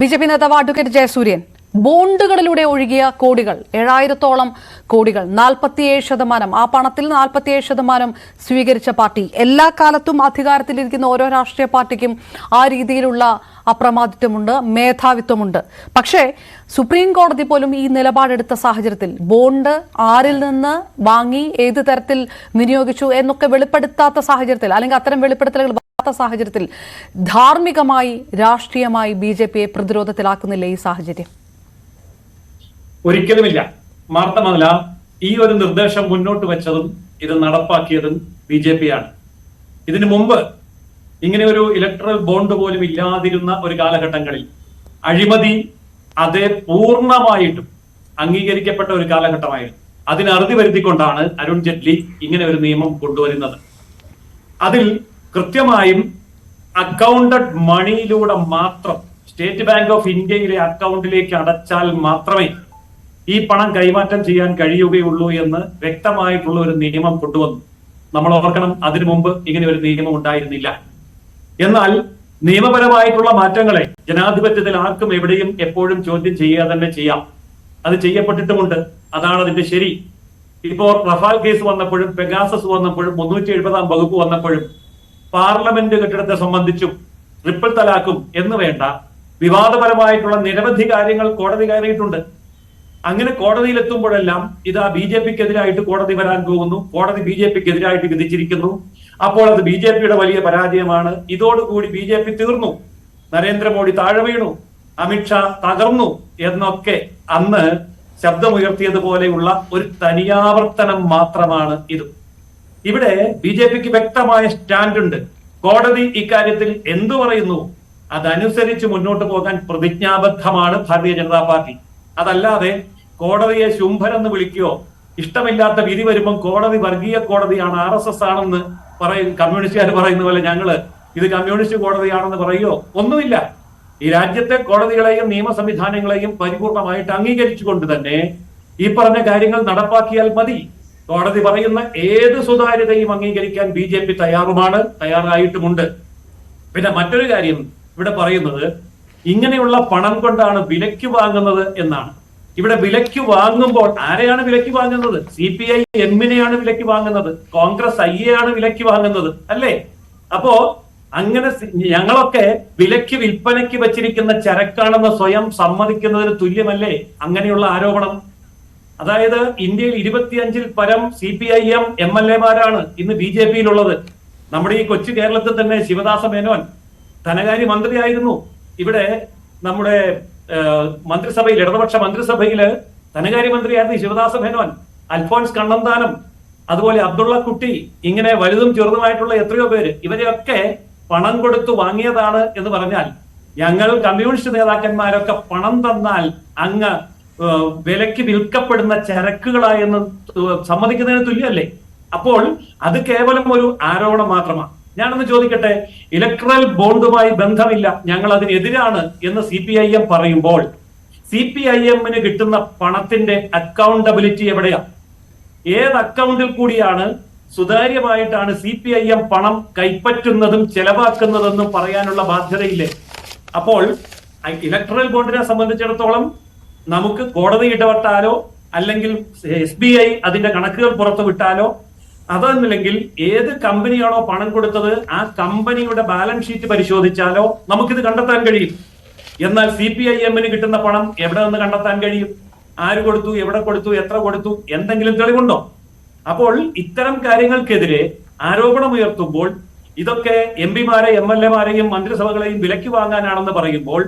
BJP നേതാവ് advocate Jayasuryan ബോണ്ടുകളിലൂടെ ഒഴുകിയ കോടികൾ 7000-ഓളം കോടികൾ 47%, ആ പണത്തിൽ 47% സ്വീകരിച്ച പാർട്ടി. എല്ലാ കാലത്തും അധികാരത്തിലിരിക്കുന്ന ഓരോ രാഷ്ട്രീയ പാർട്ടിക്കും ആ രീതിയിലുള്ള അപ്രമാദിത്വമുണ്ട്, മേധാവിത്വമുണ്ട്. പക്ഷേ സുപ്രീം കോടതി പോലും ഈ നിലപാടെടുത്ത സാഹചര്യത്തിൽ ബോണ്ട് ആരിൽ നിന്ന് വാങ്ങി, ഏത് തരത്തിൽ വിനിയോഗിച്ചു എന്നൊക്കെ വെളിപ്പെടുത്താത്ത സാഹചര്യത്തിൽ, അല്ലെങ്കിൽ അത്തരം വെളിപ്പെടുത്തലുകൾ സാഹചര്യത്തിൽ ധാർമ്മികമായി രാഷ്ട്രീയമായി ബിജെപിയെ പ്രതിരോധത്തിലാക്കുന്നില്ല ഈ സാഹചര്യം? ഒരിക്കലുമില്ല. മാത്രമല്ല, ഈ ഒരു നിർദ്ദേശം മുന്നോട്ട് വെച്ചതും ഇത് നടപ്പാക്കിയതും ബിജെപി ആണ്. ഇതിനു മുമ്പ് ഇങ്ങനെ ഒരു ഇലക്ട്രൽ ബോണ്ട് പോലും ഇല്ലാതിരുന്ന ഒരു കാലഘട്ടങ്ങളിൽ അഴിമതി അതേ പൂർണ്ണമായിട്ടും അംഗീകരിക്കപ്പെട്ട ഒരു കാലഘട്ടമായിരുന്നു. അതിന് അറുതി വരുത്തിക്കൊണ്ടാണ് അരുൺ ജെയ്റ്റ്ലി ഇങ്ങനെ ഒരു നിയമം കൊണ്ടുവരുന്നത്. അതിൽ കൃത്യമായും അക്കൗണ്ടഡ് മണിയിലൂടെ മാത്രം സ്റ്റേറ്റ് ബാങ്ക് ഓഫ് ഇന്ത്യയിലെ അക്കൗണ്ടിലേക്ക് അടച്ചാൽ മാത്രമേ ഈ പണം കൈമാറ്റം ചെയ്യാൻ കഴിയുകയുള്ളൂ എന്ന് വ്യക്തമായിട്ടുള്ള ഒരു നിയമം കൊണ്ടുവന്നു. നമ്മൾ ഓർക്കണം, അതിനു മുമ്പ് ഇങ്ങനെ ഒരു നിയമം ഉണ്ടായിരുന്നില്ല. എന്നാൽ നിയമപരമായിട്ടുള്ള മാറ്റങ്ങളെ ജനാധിപത്യത്തിൽ ആർക്കും എവിടെയും എപ്പോഴും ചോദ്യം ചെയ്യുക തന്നെ ചെയ്യാം. അത് ചെയ്യപ്പെട്ടിട്ടുമുണ്ട്. അതാണ് അതിന്റെ ശരി. ഇപ്പോ റഫാൽ കേസ് വന്നപ്പോഴും, പെഗാസസ് വന്നപ്പോഴും, 370-ാം വകുപ്പ് വന്നപ്പോഴും, പാർലമെന്റ് കെട്ടിടത്തെ സംബന്ധിച്ചും ട്രിപ്പിൾ തലാക്കും എന്ന് വേണ്ട വിവാദപരമായിട്ടുള്ള നിരവധി കാര്യങ്ങൾ കോടതി കയറിയിട്ടുണ്ട്. അങ്ങനെ കോടതിയിലെത്തുമ്പോഴെല്ലാം ഇതാ BJP-ക്കെതിരായിട്ട് കോടതി വരാൻ പോകുന്നു, കോടതി BJP-ക്കെതിരായിട്ട് വിധിച്ചിരിക്കുന്നു, അപ്പോൾ അത് BJP-യുടെ വലിയ പരാജയമാണ്, ഇതോടുകൂടി BJP തീർന്നു, നരേന്ദ്രമോദി താഴെ വീണു, അമിത്ഷാ തകർന്നു എന്നൊക്കെ അന്ന് ശബ്ദമുയർത്തിയതുപോലെയുള്ള ഒരു തനിയാവർത്തനം മാത്രമാണ് ഇത്. ഇവിടെ BJP-ക്ക് വ്യക്തമായ സ്റ്റാൻഡ് ഉണ്ട്. കോടതി ഇക്കാര്യത്തിൽ എന്തു പറയുന്നു അതനുസരിച്ച് മുന്നോട്ട് പോകാൻ പ്രതിജ്ഞാബദ്ധമാണ് ഭാരതീയ ജനതാ പാർട്ടി. അതല്ലാതെ കോടതിയെ ശുംഭരെന്ന് വിളിക്കുകയോ, ഇഷ്ടമില്ലാത്ത വിധി വരുമ്പം കോടതി വർഗീയ കോടതിയാണ്, RSS ആണെന്ന് കമ്മ്യൂണിസ്റ്റുകാർ പറയുന്ന പോലെ ഞങ്ങള് ഇത് കമ്മ്യൂണിസ്റ്റ് കോടതിയാണെന്ന് പറയുകയോ ഒന്നുമില്ല. ഈ രാജ്യത്തെ കോടതികളെയും നിയമ സംവിധാനങ്ങളെയും പരിപൂർണമായിട്ട് അംഗീകരിച്ചുകൊണ്ട് തന്നെ ഈ പറഞ്ഞ കാര്യങ്ങൾ നടപ്പാക്കിയാൽ മതി. കോടതി പറയുന്ന ഏത് സുതാര്യതയും അംഗീകരിക്കാൻ BJP തയ്യാറായിട്ടുമുണ്ട്. പിന്നെ മറ്റൊരു കാര്യം ഇവിടെ പറയുന്നത്, ഇങ്ങനെയുള്ള പണം കൊണ്ടാണ് വിലയ്ക്ക് വാങ്ങുന്നത് എന്നാണ്. ഇവിടെ വിലയ്ക്ക് വാങ്ങുമ്പോൾ ആരെയാണ് വിലയ്ക്ക് വാങ്ങുന്നത്? CPI-M-നെയാണ് വിലയ്ക്ക് വാങ്ങുന്നത്, കോൺഗ്രസ് I-യെയാണ് വിലയ്ക്ക് വാങ്ങുന്നത്, അല്ലേ? അപ്പോ അങ്ങനെ ഞങ്ങളൊക്കെ വിലയ്ക്ക് വിൽപ്പനയ്ക്ക് വെച്ചിരിക്കുന്ന ചരക്കാണെന്ന് സ്വയം സമ്മതിക്കുന്നതിന് തുല്യമല്ലേ അങ്ങനെയുള്ള ആരോപണം? അതായത് ഇന്ത്യയിൽ 25-ൽ പരം CPI-M MLA-മാരാണ് ഇന്ന് BJP-യിലുള്ളത്. നമ്മുടെ ഈ കൊച്ചു കേരളത്തിൽ തന്നെ ശിവദാസ മേനോൻ ധനകാര്യ മന്ത്രിയായിരുന്നു. ഇവിടെ നമ്മുടെ മന്ത്രിസഭയിൽ, ഇടതുപക്ഷ മന്ത്രിസഭയില് ധനകാര്യമന്ത്രിയായിരുന്നു ശിവദാസ മേനോൻ, അൽഫോൺസ് കണ്ണന്താനം, അതുപോലെ അബ്ദുള്ള കുട്ടി, ഇങ്ങനെ വലുതും ചെറുതുമായിട്ടുള്ള എത്രയോ പേര്. ഇവരെയൊക്കെ പണം കൊടുത്തു വാങ്ങിയതാണ് എന്ന് പറഞ്ഞാൽ, ഞങ്ങൾ കമ്മ്യൂണിസ്റ്റ് നേതാക്കന്മാരൊക്കെ പണം തന്നാൽ അങ്ങ് വിലയ്ക്ക് വിൽക്കപ്പെടുന്ന ചരക്കുകളായെന്ന് സമ്മതിക്കുന്നതിന് തുല്യമല്ലേ? അപ്പോൾ അത് കേവലം ഒരു ആരോപണം മാത്രമാണ്. ഞാനൊന്ന് ചോദിക്കട്ടെ, ഇലക്ട്രൽ ബോണ്ടുമായി ബന്ധമില്ല, ഞങ്ങൾ അതിനെതിരാണ് എന്ന് CPI-M പറയുമ്പോൾ CPI-M-ന് കിട്ടുന്ന പണത്തിന്റെ അക്കൗണ്ടബിലിറ്റി എവിടെയാ? ഏത് അക്കൗണ്ടിൽ കൂടിയാണ് സുതാര്യമായിട്ടാണ് CPI-M പണം കൈപ്പറ്റുന്നതും ചെലവാക്കുന്നതെന്നും പറയാനുള്ള ബാധ്യതയില്ലേ? അപ്പോൾ ഇലക്ട്രൽ ബോണ്ടിനെ സംബന്ധിച്ചിടത്തോളം നമുക്ക് കോടതി ഇടപെട്ടാലോ, അല്ലെങ്കിൽ SBI അതിന്റെ കണക്കുകൾ പുറത്തു വിട്ടാലോ, അതല്ലെങ്കിൽ ഏത് കമ്പനിയാണോ പണം കൊടുത്തത് ആ കമ്പനിയുടെ ബാലൻസ് ഷീറ്റ് പരിശോധിച്ചാലോ നമുക്കിത് കണ്ടെത്താൻ കഴിയും. എന്നാൽ CPI-M-ന് കിട്ടുന്ന പണം എവിടെ നിന്ന് കണ്ടെത്താൻ കഴിയും? ആര് കൊടുത്തു, എവിടെ കൊടുത്തു, എത്ര കൊടുത്തു, എന്തെങ്കിലും തെളിവുണ്ടോ? അപ്പോൾ ഇത്തരം കാര്യങ്ങൾക്കെതിരെ ആരോപണമുയർത്തുമ്പോൾ ഇതൊക്കെ MP-മാരെ MLA-മാരെയും മന്ത്രിസഭകളെയും വിലയ്ക്ക് വാങ്ങാനാണെന്ന് പറയുമ്പോൾ,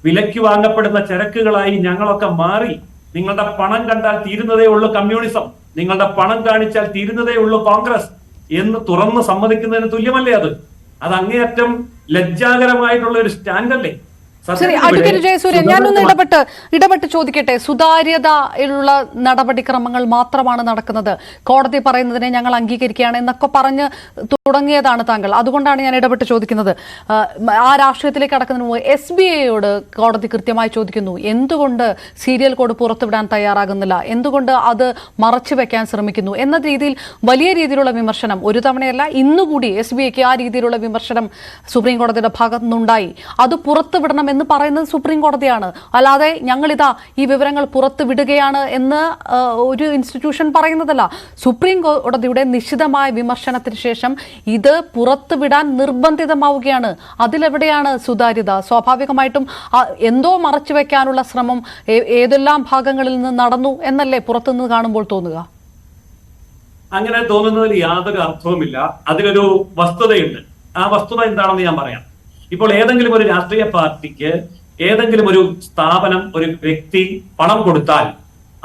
വിലയ്ക്ക് വാങ്ങപ്പെടുന്ന ചരക്കുകളായി ഞങ്ങളൊക്കെ മാറി. നിങ്ങളുടെ പണം കണ്ടാൽ തീരുന്നതേ ഉള്ളൂ കമ്മ്യൂണിസം, നിങ്ങളുടെ പണം കാണിച്ചാൽ തീരുന്നതേ ഉള്ളൂ കോൺഗ്രസ് എന്ന് തുറന്ന് സമ്മതിക്കുന്നതിന് തുല്യമല്ലേ അത്? അത് അങ്ങേയറ്റം ലജ്ജാകരമായിട്ടുള്ള ഒരു സ്റ്റാൻഡല്ലേ? ശരി, അഡ്വക്കേറ്റ് ജയസൂര്യൻ, ഞാനൊന്ന് ഇടപെട്ട് ചോദിക്കട്ടെ. സുതാര്യതയിലുള്ള നടപടിക്രമങ്ങൾ മാത്രമാണ് നടക്കുന്നത്, കോടതി പറയുന്നതിനെ ഞങ്ങൾ അംഗീകരിക്കുകയാണ് എന്നൊക്കെ പറഞ്ഞ് തുടങ്ങിയതാണ് താങ്കൾ. അതുകൊണ്ടാണ് ഞാൻ ഇടപെട്ട് ചോദിക്കുന്നത്. ആ രാഷ്ട്രീയത്തിലേക്ക് കടക്കുന്നതിന് മുമ്പ് SBI-യോട് കോടതി കൃത്യമായി ചോദിക്കുന്നു, എന്തുകൊണ്ട് സീരിയൽ കോഡ് പുറത്തുവിടാൻ തയ്യാറാകുന്നില്ല, എന്തുകൊണ്ട് അത് മറച്ചു വെക്കാൻ ശ്രമിക്കുന്നു എന്ന രീതിയിൽ വലിയ രീതിയിലുള്ള വിമർശനം ഒരു തവണയല്ല ഇന്നുകൂടി SBI-ക്ക് ആ രീതിയിലുള്ള വിമർശനം സുപ്രീം കോടതിയുടെ ഭാഗത്തുനിന്നുണ്ടായി. അത് പുറത്തുവിടണമെന്ന് എന്ന് പറയുന്നത് സുപ്രീം കോടതിയാണ്. അല്ലാതെ ഞങ്ങളിതാ ഈ വിവരങ്ങൾ പുറത്തു വിടുകയാണ് എന്ന് ഒരു ഇൻസ്റ്റിറ്റ്യൂഷൻ പറയുന്നതല്ല. സുപ്രീം കോടതിയുടെ നിശിതമായ വിമർശനത്തിന് ശേഷം ഇത് പുറത്തുവിടാൻ നിർബന്ധിതമാവുകയാണ്. അതിലെവിടെയാണ് സുതാര്യത? സ്വാഭാവികമായിട്ടും എന്തോ മറച്ചു വെക്കാനുള്ള ശ്രമം ഏതെല്ലാം ഭാഗങ്ങളിൽ നിന്ന് നടന്നു എന്നല്ലേ പുറത്തുനിന്ന് കാണുമ്പോൾ തോന്നുക? അങ്ങനെ തോന്നുന്നതിൽ യാതൊരു അർത്ഥവുമില്ല. അതിലൊരു വസ്തുതയുണ്ട്. ആ വസ്തുത എന്താണെന്ന് ഞാൻ പറയാം. ഇപ്പോൾ ഏതെങ്കിലും ഒരു രാഷ്ട്രീയ പാർട്ടിക്ക് ഏതെങ്കിലും ഒരു സ്ഥാപനം, ഒരു വ്യക്തി പണം കൊടുത്താൽ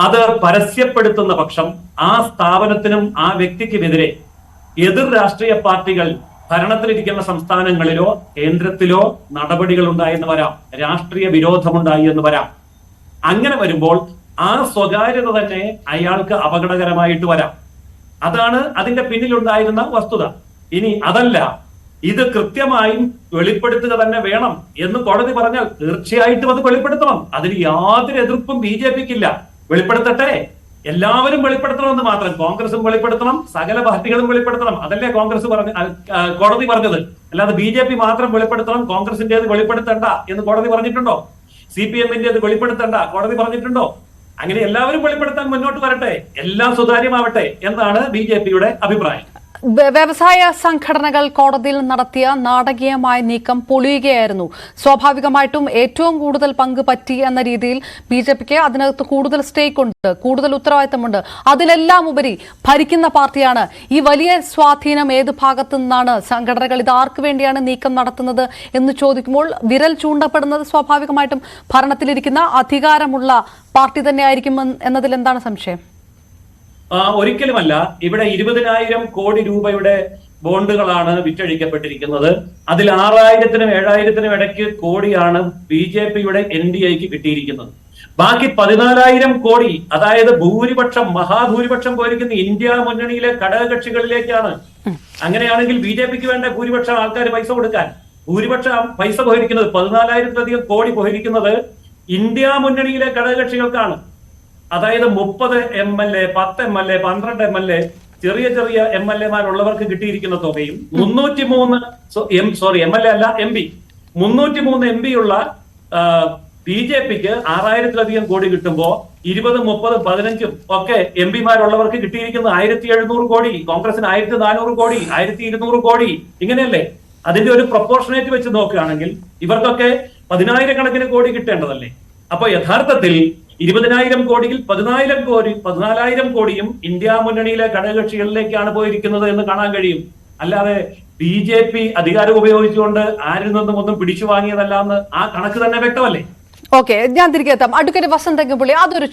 അത് പരസ്യപ്പെടുത്തുന്ന പക്ഷം ആ സ്ഥാപനത്തിനും ആ വ്യക്തിക്കുമെതിരെ എതിർ രാഷ്ട്രീയ പാർട്ടികൾ ഭരണത്തിലിരിക്കുന്ന സംസ്ഥാനങ്ങളിലോ കേന്ദ്രത്തിലോ നടപടികൾ ഉണ്ടായി എന്ന് വരാം, രാഷ്ട്രീയ വിരോധമുണ്ടായി എന്ന് വരാം. അങ്ങനെ വരുമ്പോൾ ആ സ്വകാര്യത തന്നെ അയാൾക്ക് അപകടകരമായിട്ട് വരാം. അതാണ് അതിന്റെ പിന്നിലുണ്ടായിരുന്ന വസ്തുത. ഇനി അതല്ല, ഇത് കൃത്യമായും വെളിപ്പെടുത്തുക തന്നെ വേണം എന്ന് കോടതി പറഞ്ഞാൽ തീർച്ചയായിട്ടും അത് വെളിപ്പെടുത്തണം. അതിന് യാതൊരു എതിർപ്പും BJPക്കില്ല. വെളിപ്പെടുത്തട്ടെ, എല്ലാവരും വെളിപ്പെടുത്തണമെന്ന് മാത്രം. കോൺഗ്രസും വെളിപ്പെടുത്തണം, സകല പാർട്ടികളും വെളിപ്പെടുത്തണം. അതല്ലേ കോൺഗ്രസ് കോടതി പറഞ്ഞത്. അല്ലാതെ BJP മാത്രം വെളിപ്പെടുത്തണം, കോൺഗ്രസിന്റേത് വെളിപ്പെടുത്തണ്ട എന്ന് കോടതി പറഞ്ഞിട്ടുണ്ടോ? CPMന്റേത് വെളിപ്പെടുത്തണ്ട കോടതി പറഞ്ഞിട്ടുണ്ടോ? അങ്ങനെ എല്ലാവരും വെളിപ്പെടുത്താൻ മുന്നോട്ട് വരട്ടെ, എല്ലാം സുതാര്യമാവട്ടെ എന്നാണ് BJPയുടെ അഭിപ്രായം. വ്യവസായ സംഘടനകൾ കോടതിയിൽ നടത്തിയ നാടകീയമായ നീക്കം പൊളിയുകയായിരുന്നു. സ്വാഭാവികമായിട്ടും ഏറ്റവും കൂടുതൽ പങ്ക് പറ്റി എന്ന രീതിയിൽ BJPക്ക് അതിനകത്ത് കൂടുതൽ സ്റ്റേക്ക് ഉണ്ട്, കൂടുതൽ ഉത്തരവാദിത്തമുണ്ട്. അതിലെല്ലാം ഉപരി ഭരിക്കുന്ന പാർട്ടിയാണ്. ഈ വലിയ സ്വാധീനം ഏത് ഭാഗത്തു നിന്നാണ്? സംഘടനകൾ ഇത് ആർക്ക് വേണ്ടിയാണ് നീക്കം നടത്തുന്നത് എന്ന് ചോദിക്കുമ്പോൾ വിരൽ ചൂണ്ടപ്പെടുന്നത് സ്വാഭാവികമായിട്ടും ഭരണത്തിലിരിക്കുന്ന അധികാരമുള്ള പാർട്ടി തന്നെയായിരിക്കും എന്നതിൽ എന്താണ് സംശയം? ഒരിക്കലുമല്ല. ഇവിടെ 20,000 കോടി രൂപയുടെ ബോണ്ടുകളാണ് വിറ്റഴിക്കപ്പെട്ടിരിക്കുന്നത്. അതിൽ 6,000-നും 7,000-നും ഇടയ്ക്ക് കോടിയാണ് BJPയുടെ NDAക്ക് കിട്ടിയിരിക്കുന്നത്. ബാക്കി 14,000 കോടി, അതായത് മഹാഭൂരിപക്ഷം പോയിരിക്കുന്ന ഇന്ത്യ മുന്നണിയിലെ ഘടകകക്ഷികളിലേക്കാണ്. അങ്ങനെയാണെങ്കിൽ BJPക്ക് വേണ്ട ഭൂരിപക്ഷം ആൾക്കാർ പൈസ കൊടുക്കാൻ. ഭൂരിപക്ഷം പൈസ പോയിരിക്കുന്നത് 14,000-ലധികം കോടി പോയിരിക്കുന്നത് ഇന്ത്യ മുന്നണിയിലെ ഘടകകക്ഷികൾക്കാണ്. അതായത് 30 MLA, 10 MLA, 12 MLA, ചെറിയ MLA-മാരുള്ളവർക്ക് കിട്ടിയിരിക്കുന്ന തുകയും 303 MLA അല്ല MP 303 MP ഉള്ള BJPക്ക് 6,000-ലധികം കോടി കിട്ടുമ്പോ 20, 30, 15 ഒക്കെ MP-മാരുള്ളവർക്ക് കിട്ടിയിരിക്കുന്ന 1,700 കോടി, കോൺഗ്രസിന് 1,400 കോടി, 1,200 കോടി, ഇങ്ങനെയല്ലേ? അതിന്റെ ഒരു പ്രൊപ്പോർഷനേറ്റ് വെച്ച് നോക്കുകയാണെങ്കിൽ ഇവർക്കൊക്കെ 10,000-കണക്കിന് കോടി കിട്ടേണ്ടതല്ലേ? അപ്പൊ യഥാർത്ഥത്തിൽ 20,000 കോടിയിൽ 14,000 കോടിയും ഇന്ത്യ മുന്നണിയിലെ ഘടകകക്ഷികളിലേക്കാണ് പോയിരിക്കുന്നത് എന്ന് കാണാൻ കഴിയും. അല്ലാതെ BJP അധികാരം ഉപയോഗിച്ചുകൊണ്ട് ആരിൽ നിന്നും ഒന്നും പിടിച്ചു വാങ്ങിയതല്ല എന്ന് ആ കണക്ക് തന്നെ വ്യക്തമല്ലേ? ഓക്കെ, ഞാൻ തിരികെ എത്താം. അഡ്വക്കേറ്റ് വസന്ത് തെങ്ങുപള്ളി, അതൊരു